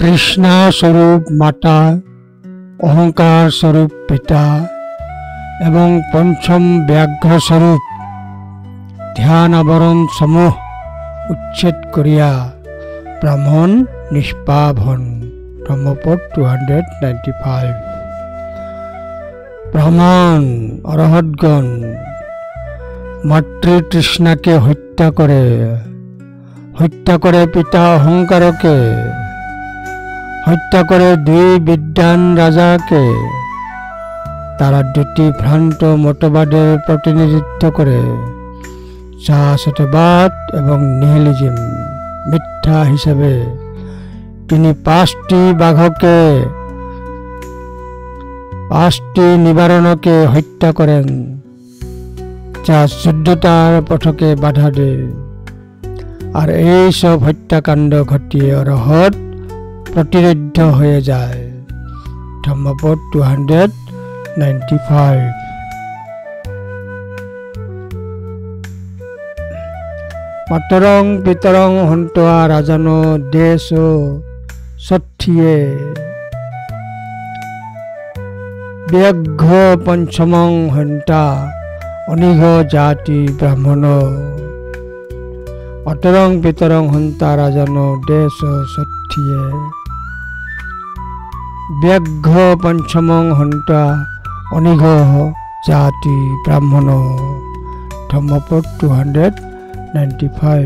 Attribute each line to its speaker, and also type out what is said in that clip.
Speaker 1: কৃষ্ণা স্বরূপ মাতা, অহংকার স্বরূপ পিতা এবং পঞ্চম ব্যাঘ্র স্বরূপ ধ্যান আবরণ সমূহ উচ্ছেদ করিয়া ব্রাহ্মণ নিষ্পাপ হন। ব্রহ্মপদ 295। ব্রাহ্মণ অরহৎগণ মাতৃতৃষ্ণাকে হত্যা করে পিতা অহংকারকে হত্যা করে দুই বিদ্বান রাজাকে। তারা দুটি ভ্রান্ত মতবাদের প্রতিনিধিত্ব করে, শাশ্বতবাদ এবং নিহিলিজম। মিথ্যা হিসেবে তিনি পাঁচটি নিবারণকে হত্যা করেন, যা শুদ্ধতার পথকে বাধা দেয়। আর এই সব হত্যাকাণ্ড ঘটিয়ে অরহৎ প্রতিরোধ হয়ে যায়। ধম্মপদ 295। মাতরং পিতরং হন্ত্বা রাজানো দেশ সঠিয়ে ব্যাঘ্র পঞ্চমং হন্তা অনিঘ জাতি ব্রাহ্মণ। মাতরং পিতরং হন্তা রাজানো দেশ সঠিয়ে ব্যাঘ্র পঞ্চমং হন্তা অনিঘ জাতি ব্রাহ্মণ। ধম্মপদ 295।